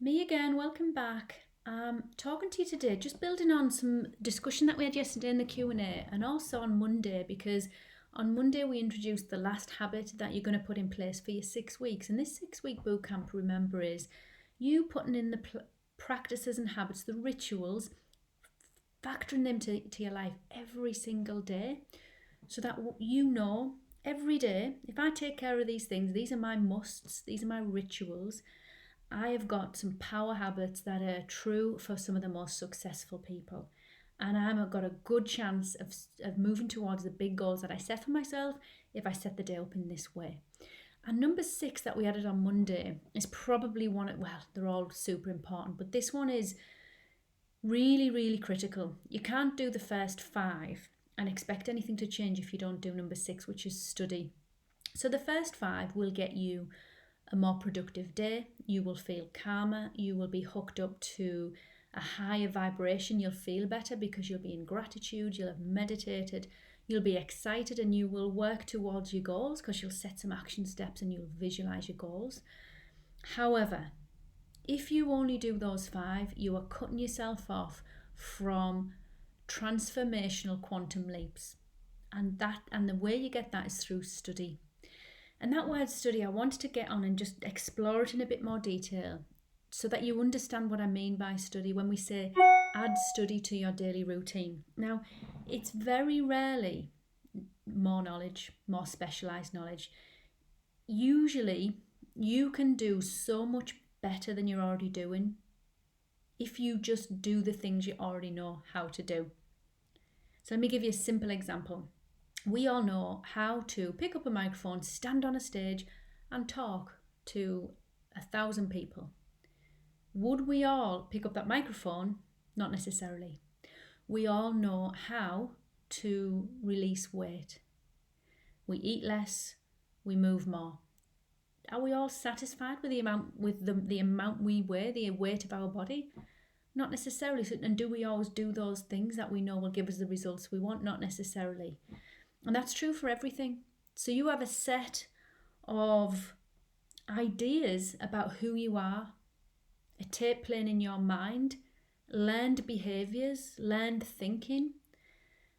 Me again, welcome back. Talking to you today, just building on some discussion that we had yesterday in the Q&A and also on Monday, because on Monday we introduced the last habit that you're going to put in place for your 6 weeks. And this 6-week boot camp, remember, is you putting in the practices and habits, the rituals, factoring them to your life every single day so that you know every day, if I take care of these things, these are my musts, these are my rituals. I have got some power habits that are true for some of the most successful people. And I've got a good chance of moving towards the big goals that I set for myself if I set the day up in this way. And number 6 that we added on Monday is probably they're all super important, but this one is really, really critical. You can't do the first 5 and expect anything to change if you don't do number 6, which is study. So the first 5 will get you a more productive day. You will feel calmer. You will be hooked up to a higher vibration. You'll feel better because you'll be in gratitude. You'll have meditated. You'll be excited and you will work towards your goals because you'll set some action steps and you'll visualize your goals. However, if you only do those 5, you are cutting yourself off from transformational quantum leaps. And the way you get that is through study. And that word study, I wanted to get on and just explore it in a bit more detail so that you understand what I mean by study when we say add study to your daily routine. Now, it's very rarely more knowledge, more specialised knowledge. Usually, you can do so much better than you're already doing if you just do the things you already know how to do. So let me give you a simple example. We all know how to pick up a microphone, stand on a stage and talk to 1,000 people. Would we all pick up that microphone? Not necessarily. We all know how to release weight. We eat less, we move more. Are we all satisfied with the amount we weigh, the weight of our body? Not necessarily. And do we always do those things that we know will give us the results we want? Not necessarily. And that's true for everything. So you have a set of ideas about who you are, a tape playing in your mind, learned behaviours, learned thinking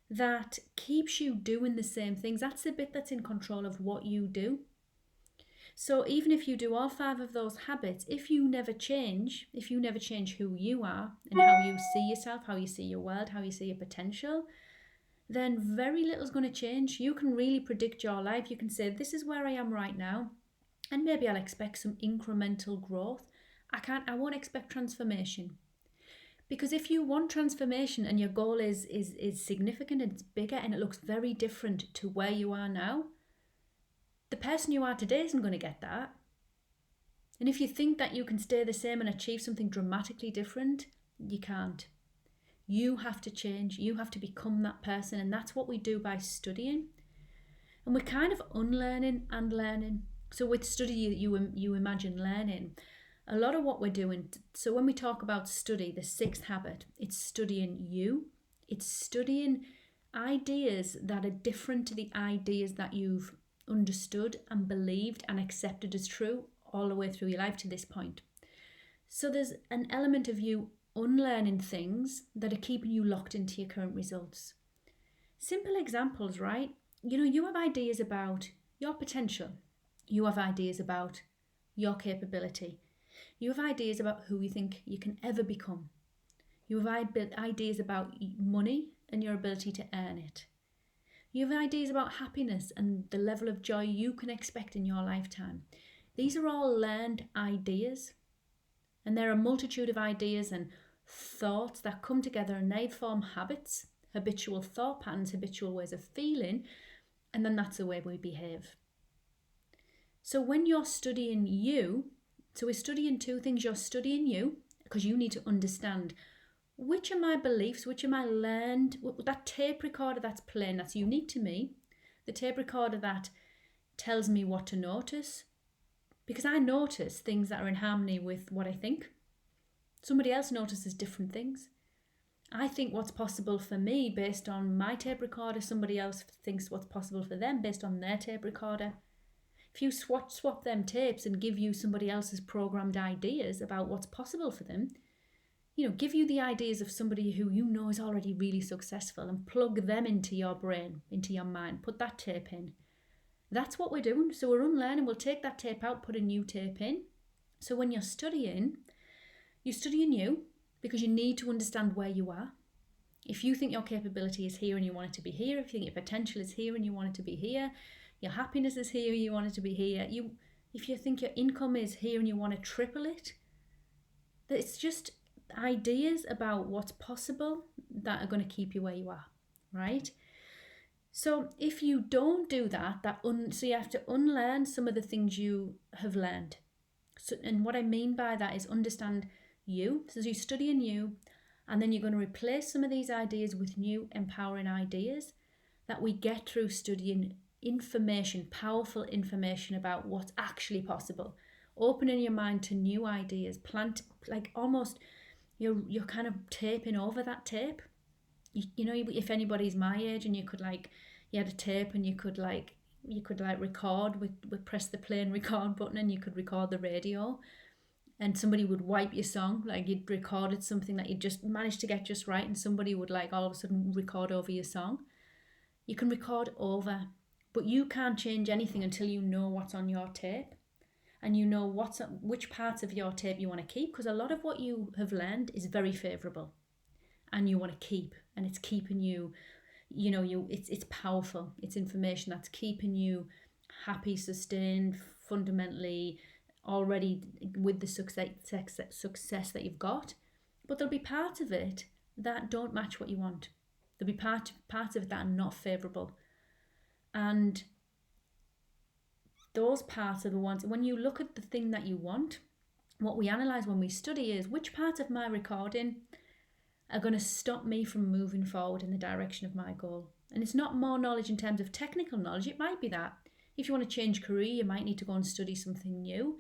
that keeps you doing the same things. That's the bit that's in control of what you do. So even if you do all 5 of those habits, if you never change who you are and how you see yourself, how you see your world, how you see your potential, then very little is going to change. You can really predict your life. You can say, this is where I am right now, and maybe I'll expect some incremental growth. I won't expect transformation. Because if you want transformation and your goal is significant and it's bigger and it looks very different to where you are now, the person you are today isn't going to get that. And if you think that you can stay the same and achieve something dramatically different, you can't. You have to change. You have to become that person. And that's what we do by studying. And we're kind of unlearning and learning. So with study, you imagine learning. A lot of what we're doing, so when we talk about study, the 6th habit, it's studying you. It's studying ideas that are different to the ideas that you've understood and believed and accepted as true all the way through your life to this point. So there's an element of you unlearning things that are keeping you locked into your current results. Simple examples, right? You have ideas about your potential. You have ideas about your capability. You have ideas about who you think you can ever become. You have ideas about money and your ability to earn it. You have ideas about happiness and the level of joy you can expect in your lifetime. These are all learned ideas. And there are a multitude of ideas and thoughts that come together and they form habits, habitual thought patterns, habitual ways of feeling, and then that's the way we behave. So when you're studying you, so we're studying 2 things. You're studying you because you need to understand which are my beliefs, which are my learned, that tape recorder that's playing, that's unique to me, the tape recorder that tells me what to notice, because I notice things that are in harmony with what I think. Somebody else notices different things. I think what's possible for me based on my tape recorder, somebody else thinks what's possible for them based on their tape recorder. If you swap them tapes and give you somebody else's programmed ideas about what's possible for them, give you the ideas of somebody who you know is already really successful and plug them into your brain, into your mind, put that tape in. That's what we're doing. So we're unlearning. We'll take that tape out, put a new tape in. So when you're studying you because you need to understand where you are. If you think your capability is here and you want it to be here, if you think your potential is here and you want it to be here, your happiness is here, you want it to be here. If you think your income is here and you want to triple it, it's just ideas about what's possible that are going to keep you where you are, right? So if you don't do that, so you have to unlearn some of the things you have learned. So, and what I mean by that is understand you. So you're studying you, and then you're going to replace some of these ideas with new empowering ideas that we get through studying information, powerful information about what's actually possible. Opening your mind to new ideas, almost you're kind of taping over that tape. If anybody's my age and you had a tape and you could record with press the play and record button and you could record the radio, and somebody would wipe your song, like you'd recorded something that you just managed to get just right, and somebody would all of a sudden record over your song. You can record over, but you can't change anything until you know what's on your tape and you know which parts of your tape you want to keep, because a lot of what you have learned is very favourable and you want to keep, and it's keeping you, it's powerful. It's information that's keeping you happy, sustained, fundamentally already with the success that you've got. But there'll be parts of it that don't match what you want. There'll be parts of it that are not favourable. And those parts are the ones, when you look at the thing that you want, what we analyse when we study is which parts of my recording are going to stop me from moving forward in the direction of my goal. And it's not more knowledge in terms of technical knowledge. It might be that. If you want to change career, you might need to go and study something new.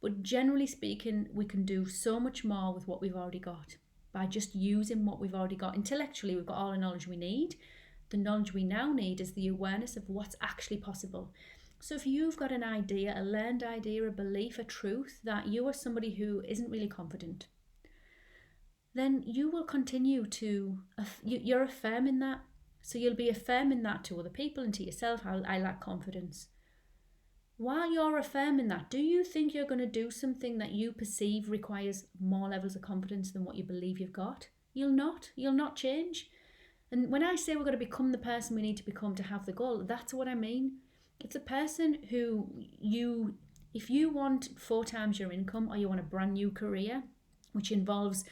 But generally speaking, we can do so much more with what we've already got by just using what we've already got. Intellectually, we've got all the knowledge we need. The knowledge we now need is the awareness of what's actually possible. So if you've got an idea, a learned idea, a belief, a truth that you are somebody who isn't really confident, then you will continue to, you're affirming that. So you'll be affirming that to other people and to yourself, I lack confidence. While you're affirming that, do you think you're going to do something that you perceive requires more levels of confidence than what you believe you've got? You'll not change. And when I say we're going to become the person we need to become to have the goal, that's what I mean. It's a person who if you want 4 times your income, or you want a brand new career, which involves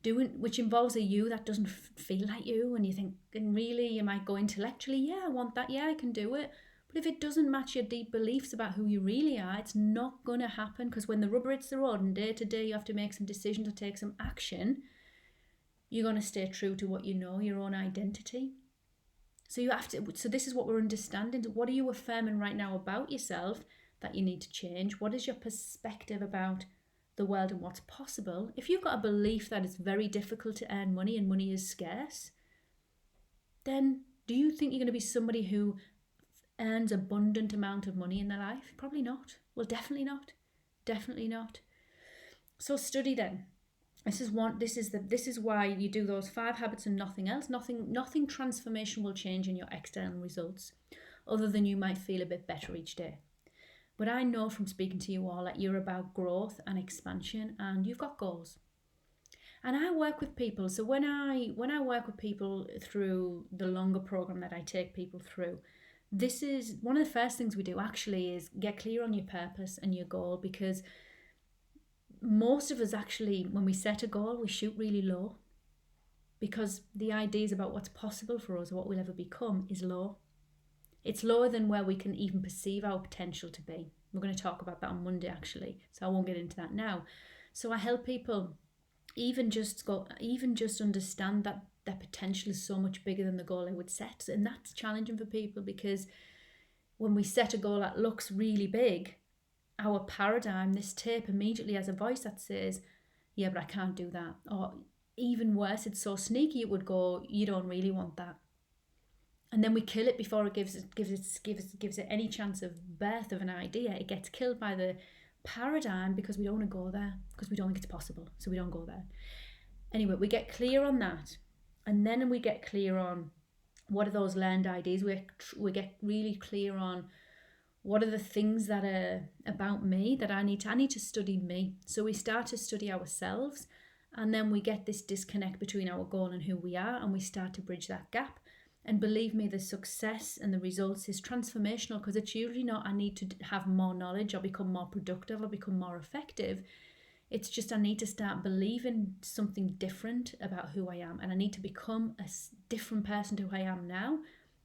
a you that doesn't feel like you, and you think, and really you might go intellectually, yeah, I want that, yeah, I can do it. But if it doesn't match your deep beliefs about who you really are, it's not going to happen, because when the rubber hits the road and day to day you have to make some decisions or take some action, you're going to stay true to what you know, your own identity. So this is what we're understanding. What are you affirming right now about yourself that you need to change? What is your perspective about the world and what's possible? If you've got a belief that it's very difficult to earn money and money is scarce, then do you think you're going to be somebody who earns abundant amount of money in their life? Probably not. Well, definitely not. Definitely not. So study then. This is why you do those 5 habits and nothing else. Nothing transformation will change in your external results, other than you might feel a bit better each day. But I know from speaking to you all that you're about growth and expansion, and you've got goals. And I work with people. So when I work with people through the longer program that I take people through, this is one of the first things we do actually is get clear on your purpose and your goal, because most of us actually, when we set a goal, we shoot really low, because the ideas about what's possible for us or what we'll ever become is low. It's lower than where we can even perceive our potential to be. We're going to talk about that on Monday actually, so I won't get into that now. So I help people even just understand that their potential is so much bigger than the goal they would set. And that's challenging for people, because when we set a goal that looks really big, our paradigm, this tape, immediately has a voice that says, yeah, but I can't do that. Or even worse, it's so sneaky, it would go, you don't really want that. And then we kill it before it gives it any chance of birth of an idea. It gets killed by the paradigm because we don't want to go there, because we don't think it's possible, so we don't go there. Anyway, we get clear on that, and then we get clear on what are those learned ideas. We get really clear on what are the things that are about me that I need to study me. So we start to study ourselves, and then we get this disconnect between our goal and who we are, and we start to bridge that gap. And believe me, the success and the results is transformational, because it's usually not I need to have more knowledge or become more productive or become more effective. It's just I need to start believing something different about who I am, and I need to become a different person to who I am now.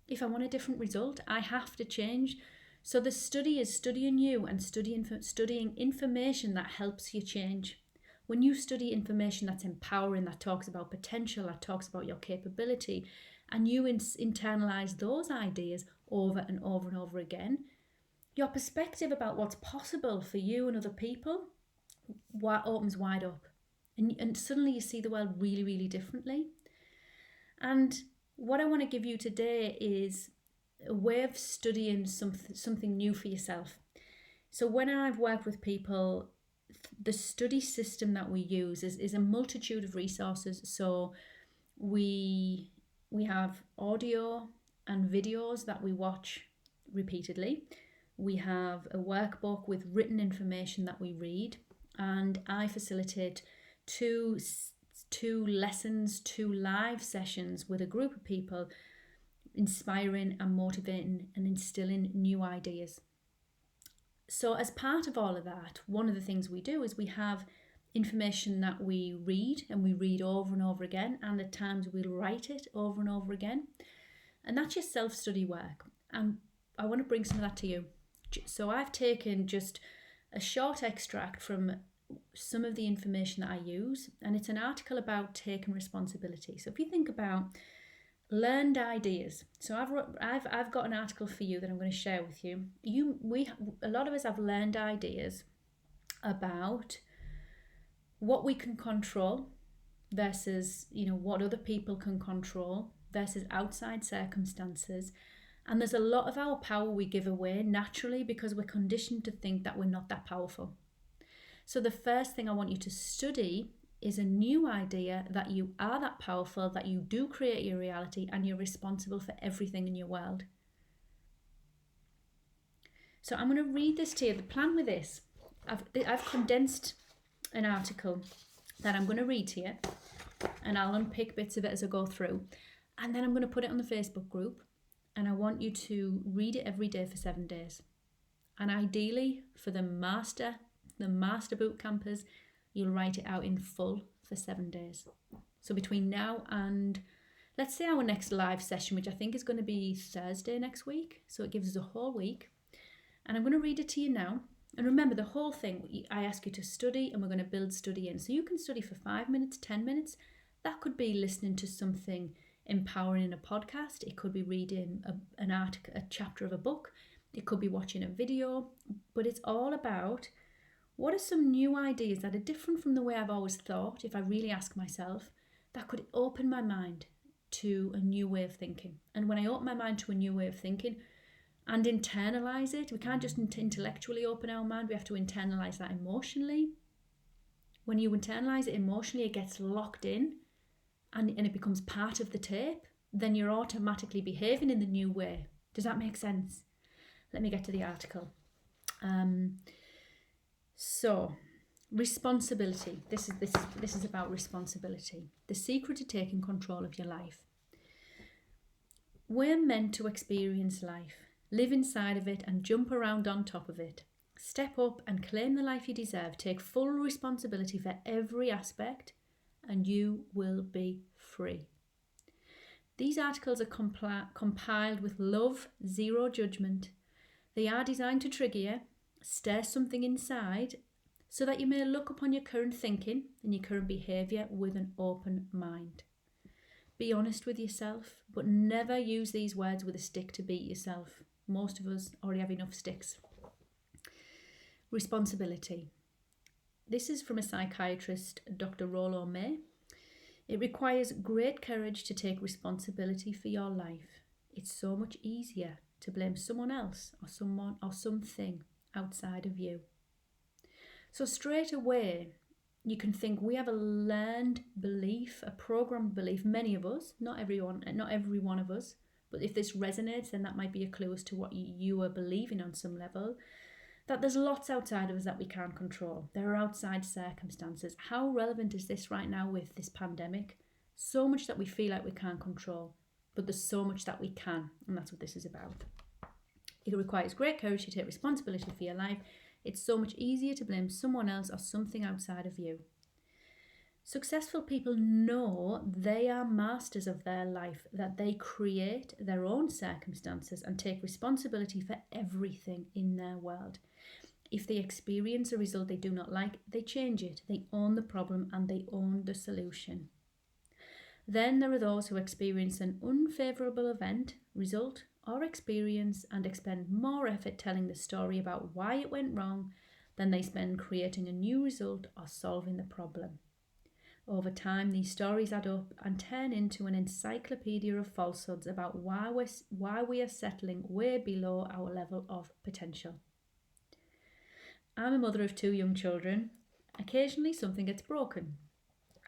If I want a different result, I have to change. So the study is studying you and studying information that helps you change. When you study information that's empowering, that talks about potential, that talks about your capability, and you internalize those ideas over and over and over again, your perspective about what's possible for you and other people opens wide up. And suddenly you see the world really, really differently. And what I want to give you today is a way of studying something new for yourself. So when I've worked with people, the study system that we use is a multitude of resources. So we have audio and videos that we watch repeatedly. We have a workbook with written information that we read, and I facilitate two lessons, 2 live sessions with a group of people, inspiring and motivating and instilling new ideas. So as part of all of that, one of the things we do is we have information that we read, and we read over and over again, and at times we'll write it over and over again. And that's your self-study work. And I want to bring some of that to you. So I've taken just a short extract from some of the information that I use, and it's an article about taking responsibility. So if you think about learned ideas, so I've got an article for you that I'm going to share with you. A lot of us have learned ideas about what we can control versus what other people can control versus outside circumstances. And there's a lot of our power we give away naturally because we're conditioned to think that we're not that powerful. So the first thing I want you to study is a new idea that you are that powerful, that you do create your reality, and you're responsible for everything in your world. So I'm going to read this to you. The plan with this, I've condensed an article that I'm going to read to you, and I'll unpick bits of it as I go through, and then I'm going to put it on the Facebook group, and I want you to read it every day for 7 days. And ideally for the master boot campers, you'll write it out in full for 7 days. So between now and let's say our next live session, which I think is going to be Thursday next week, so it gives us a whole week, and I'm going to read it to you now. And remember, the whole thing, I ask you to study, and we're going to build study in. So you can study for 5 minutes, 10 minutes. That could be listening to something empowering in a podcast. It could be reading an article, a chapter of a book. It could be watching a video. But it's all about what are some new ideas that are different from the way I've always thought, if I really ask myself, that could open my mind to a new way of thinking. And when I open my mind to a new way of thinking, and internalize it. We can't just intellectually open our mind, we have to internalize that emotionally. When you internalize it emotionally, it gets locked in and it becomes part of the tape. Then you're automatically behaving in the new way. Does that make sense? Let me get to the article. So, responsibility. This is about responsibility. The secret to taking control of your life. We're meant to experience life. Live inside of it and jump around on top of it. Step up and claim the life you deserve. Take full responsibility for every aspect, and you will be free. These articles are compiled with love, zero judgment. They are designed to trigger you, stir something inside, so that you may look upon your current thinking and your current behaviour with an open mind. Be honest with yourself, but never use these words with a stick to beat yourself. Most of us already have enough sticks. Responsibility. This is from a psychiatrist, Dr. Rollo May. It requires great courage to take responsibility for your life. It's so much easier to blame someone else or someone or something outside of you. So straight away, you can think we have a learned belief, a programmed belief, many of us, not every one of us, but if this resonates, then that might be a clue as to what you are believing on some level, that there's lots outside of us that we can't control. There are outside circumstances. How relevant is this right now with this pandemic? So much that we feel like we can't control, but there's so much that we can, and that's what this is about. It requires great courage to take responsibility for your life. It's so much easier to blame someone else or something outside of you. Successful people know they are masters of their life, that they create their own circumstances and take responsibility for everything in their world. If they experience a result they do not like, they change it. They own the problem and they own the solution. Then there are those who experience an unfavourable event, result, or experience and expend more effort telling the story about why it went wrong than they spend creating a new result or solving the problem. Over time, these stories add up and turn into an encyclopedia of falsehoods about why we are settling way below our level of potential. I'm a mother of 2 young children. Occasionally something gets broken.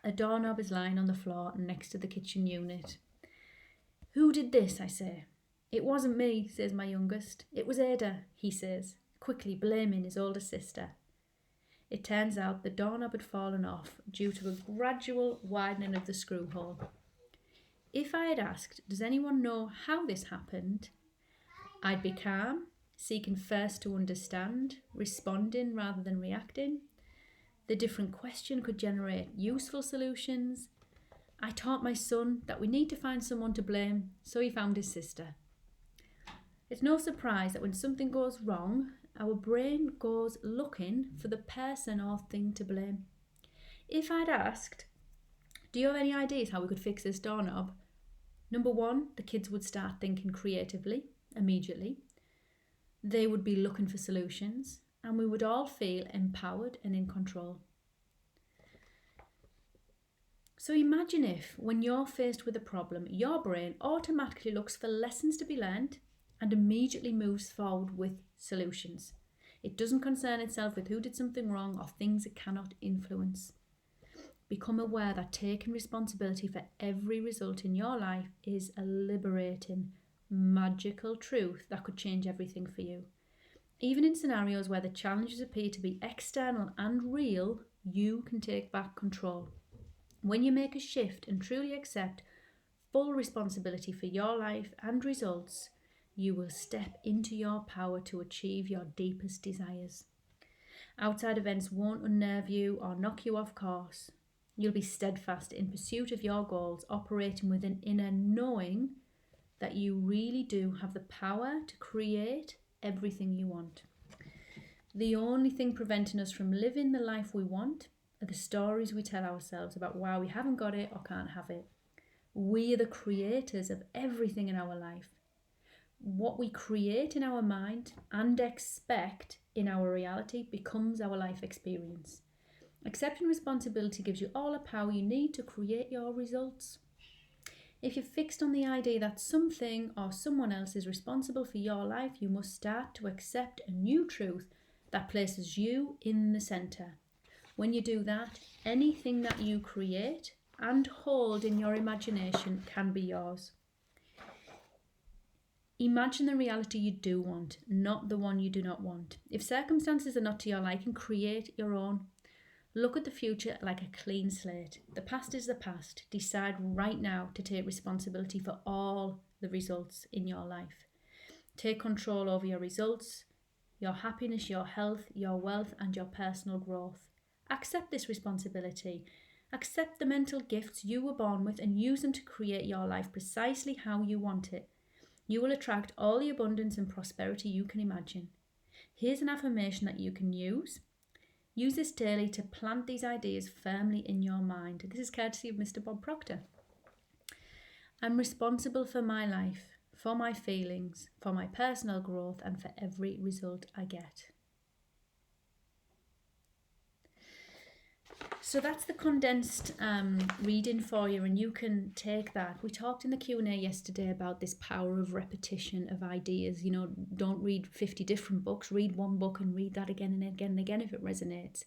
A doorknob is lying on the floor next to the kitchen unit. "Who did this?" I say. "It wasn't me," says my youngest. "It was Ada," he says, quickly blaming his older sister. It turns out the doorknob had fallen off due to a gradual widening of the screw hole. If I had asked, "Does anyone know how this happened?" I'd be calm, seeking first to understand, responding rather than reacting. The different question could generate useful solutions. I taught my son that we need to find someone to blame, so he found his sister. It's no surprise that when something goes wrong, our brain goes looking for the person or thing to blame. If I'd asked, "Do you have any ideas how we could fix this doorknob?" Number one, the kids would start thinking creatively, immediately. They would be looking for solutions, and we would all feel empowered and in control. So imagine if, when you're faced with a problem, your brain automatically looks for lessons to be learned and immediately moves forward with solutions. It doesn't concern itself with who did something wrong or things it cannot influence. Become aware that taking responsibility for every result in your life is a liberating, magical truth that could change everything for you. Even in scenarios where the challenges appear to be external and real, you can take back control. When you make a shift and truly accept full responsibility for your life and results, you will step into your power to achieve your deepest desires. Outside events won't unnerve you or knock you off course. You'll be steadfast in pursuit of your goals, operating with an inner knowing that you really do have the power to create everything you want. The only thing preventing us from living the life we want are the stories we tell ourselves about why we haven't got it or can't have it. We are the creators of everything in our life. What we create in our mind and expect in our reality becomes our life experience. Accepting responsibility gives you all the power you need to create your results. If you're fixed on the idea that something or someone else is responsible for your life, you must start to accept a new truth that places you in the centre. When you do that, anything that you create and hold in your imagination can be yours. Imagine the reality you do want, not the one you do not want. If circumstances are not to your liking, create your own. Look at the future like a clean slate. The past is the past. Decide right now to take responsibility for all the results in your life. Take control over your results, your happiness, your health, your wealth, and your personal growth. Accept this responsibility. Accept the mental gifts you were born with and use them to create your life precisely how you want it. You will attract all the abundance and prosperity you can imagine. Here's an affirmation that you can use. Use this daily to plant these ideas firmly in your mind. This is courtesy of Mr. Bob Proctor. I'm responsible for my life, for my feelings, for my personal growth, and for every result I get. So that's the condensed reading for you, and you can take that. We talked in the Q&A yesterday about this power of repetition of ideas. You know, don't read 50 different books, read one book and read that again and again and again if it resonates.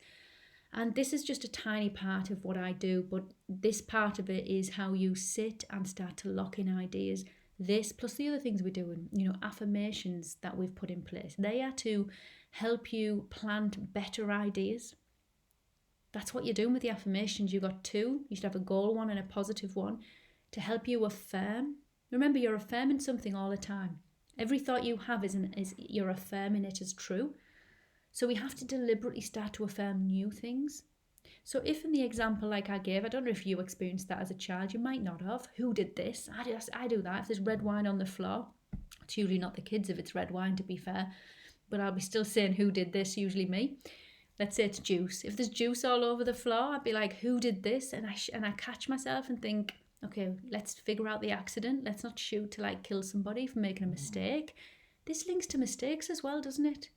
And this is just a tiny part of what I do, but this part of it is how you sit and start to lock in ideas. This plus the other things we're doing, you know, affirmations that we've put in place, they are to help you plant better ideas. That's what you're doing with the affirmations. You've got two. You should have a goal one and a positive one to help you affirm. Remember, you're affirming something all the time. Every thought you have is you're affirming it as true. So we have to deliberately start to affirm new things. So if in the example like I gave, I don't know if you experienced that as a child, you might not have. Who did this? I do that. If there's red wine on the floor, it's usually not the kids if it's red wine, to be fair. But I'll be still saying who did this, usually me. Let's say it's juice. If there's juice all over the floor, I'd be like, who did this? And I catch myself and think, okay, let's figure out the accident. Let's not shoot to like kill somebody for making a mistake. This links to mistakes as well, doesn't it?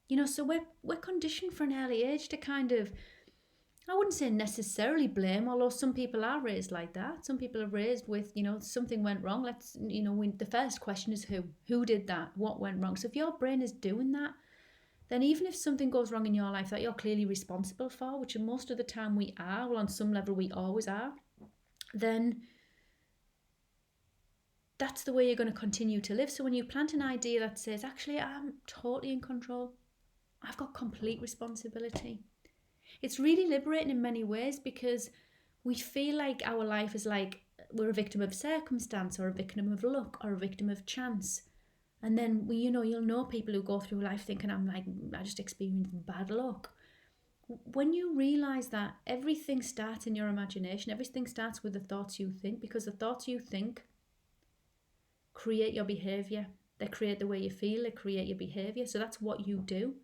You know, so we're conditioned for an early age to kind of, I wouldn't say necessarily blame, although some people are raised like that. Some people are raised with, you know, something went wrong. The first question is who? Who did that? What went wrong? So if your brain is doing that, then even if something goes wrong in your life that you're clearly responsible for, which most of the time we are, well, on some level we always are, then that's the way you're going to continue to live. So when you plant an idea that says, actually, I'm totally in control, I've got complete responsibility, it's really liberating in many ways, because we feel like our life is like we're a victim of circumstance or a victim of luck or a victim of chance. And then you'll know people who go through life thinking, I just experienced bad luck. When you realise that everything starts in your imagination, everything starts with the thoughts you think, because the thoughts you think create your behaviour. They create the way you feel, they create your behaviour. So that's what you do.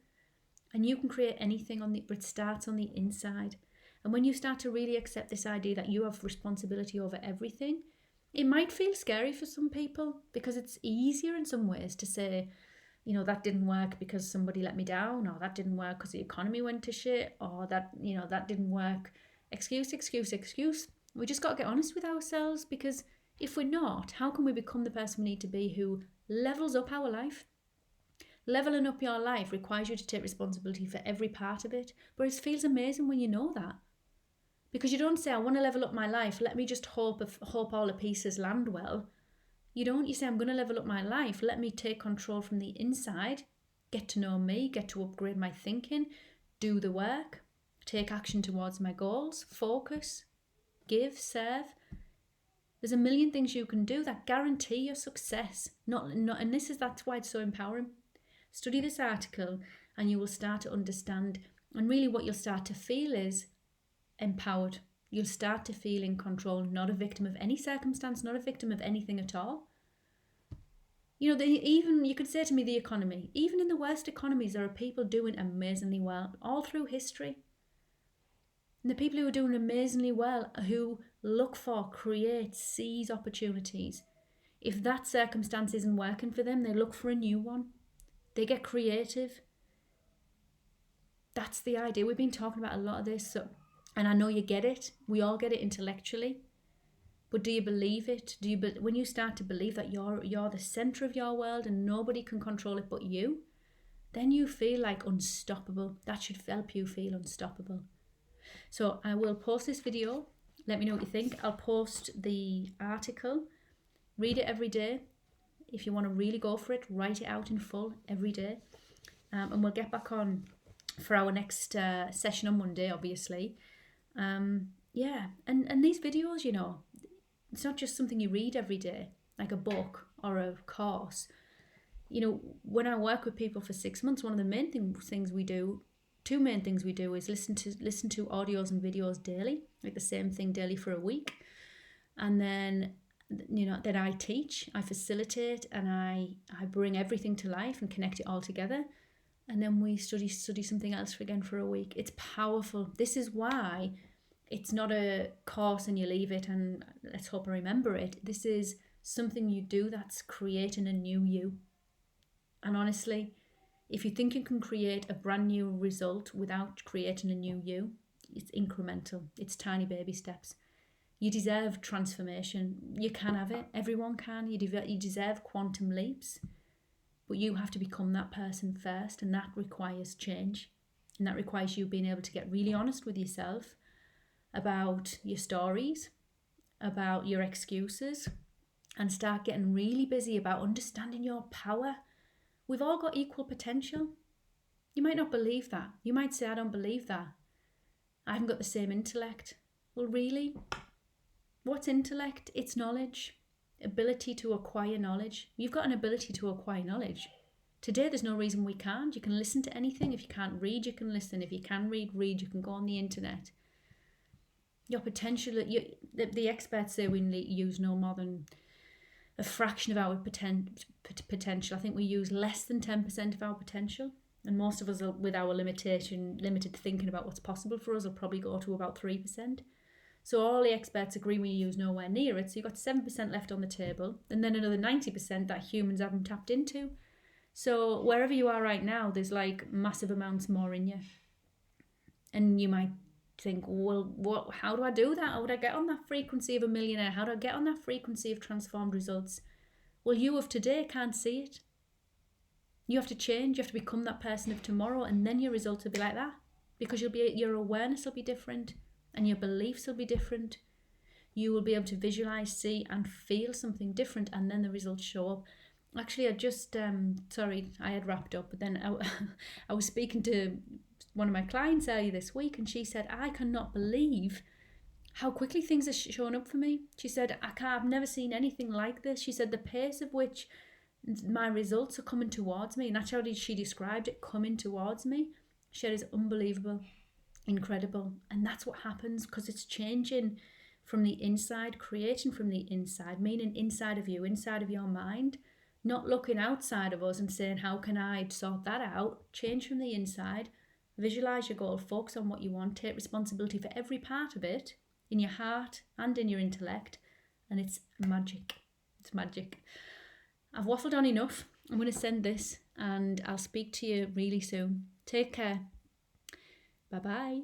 And you can create anything but it starts on the inside. And when you start to really accept this idea that you have responsibility over everything, it might feel scary for some people, because it's easier in some ways to say, you know, that didn't work because somebody let me down, or that didn't work because the economy went to shit, or that, you know, that didn't work. Excuse. We just got to get honest with ourselves, because if we're not, how can we become the person we need to be who levels up our life? Leveling up your life requires you to take responsibility for every part of it, but it feels amazing when you know that. Because you don't say, I want to level up my life, let me just hope all the pieces land well. You don't. You say, I'm going to level up my life, let me take control from the inside, get to know me, get to upgrade my thinking, do the work, take action towards my goals, focus, give, serve. There's a million things you can do that guarantee your success. And that's why it's so empowering. Study this article and you will start to understand, and really what you'll start to feel is empowered. You'll start to feel in control, not a victim of any circumstance, not a victim of anything at all. You know, you could say to me, the economy, even in the worst economies, there are people doing amazingly well all through history. And the people who are doing amazingly well, who look for, create, seize opportunities. If that circumstance isn't working for them, they look for a new one. They get creative. That's the idea. We've been talking about a lot of this, and I know you get it. We all get it intellectually. But do you believe it? When you start to believe that you're the centre of your world and nobody can control it but you, then you feel like unstoppable. That should help you feel unstoppable. So I will post this video. Let me know what you think. I'll post the article. Read it every day. If you want to really go for it, write it out in full every day. And we'll get back on for our next session on Monday, obviously. And these videos, you know, it's not just something you read every day, like a book or a course. You know, when I work with people for 6 months, one of the main things we do, two main things we do, is listen to audios and videos daily, like the same thing daily for a week. And then, you know, then I teach, I facilitate, and I bring everything to life and connect it all together. And then we study something else again for a week. It's powerful. This is why it's not a course and you leave it and let's hope I remember it. This is something you do that's creating a new you. And honestly, if you think you can create a brand new result without creating a new you, it's incremental. It's tiny baby steps. You deserve transformation. You can have it. Everyone can. You deserve quantum leaps. But you have to become that person first, and that requires change. And that requires you being able to get really honest with yourself about your stories, about your excuses, and start getting really busy about understanding your power. We've all got equal potential. You might not believe that. You might say, I don't believe that. I haven't got the same intellect. Well, really? What's intellect? It's knowledge. Ability to acquire knowledge. You've got an ability to acquire knowledge. Today, there's no reason we can't. You can listen to anything. If you can't read, you can listen. If you can read. You can go on the internet. Your potential, the experts say we use no more than a fraction of our potential. I think we use less than 10% of our potential. And most of us, with our limited thinking about what's possible for us, will probably go to about 3%. So all the experts agree we use nowhere near it. So you've got 7% left on the table, and then another 90% that humans haven't tapped into. So wherever you are right now, there's like massive amounts more in you. And you might think, well, how do I do that? How would I get on that frequency of a millionaire? How do I get on that frequency of transformed results? Well, you of today can't see it. You have to change. You have to become that person of tomorrow, and then your results will be like that, because your awareness will be different. And your beliefs will be different. You will be able to visualize, see, and feel something different, and then the results show up. Actually, I just, I had wrapped up, but then I was speaking to one of my clients earlier this week, and she said, I cannot believe how quickly things are showing up for me. She said, I've never seen anything like this. She said, the pace of which my results are coming towards me, and that's how she described it, coming towards me. She said, it's unbelievable. Incredible. And that's what happens, because it's changing from the inside, creating from the inside, meaning inside of you, inside of your mind, not looking outside of us and saying, how can I sort that out? Change from the inside, visualize your goal, focus on what you want, take responsibility for every part of it, in your heart and in your intellect, and it's magic. It's magic. I've waffled on enough. I'm going to send this, and I'll speak to you really soon. Take care. Bye-bye.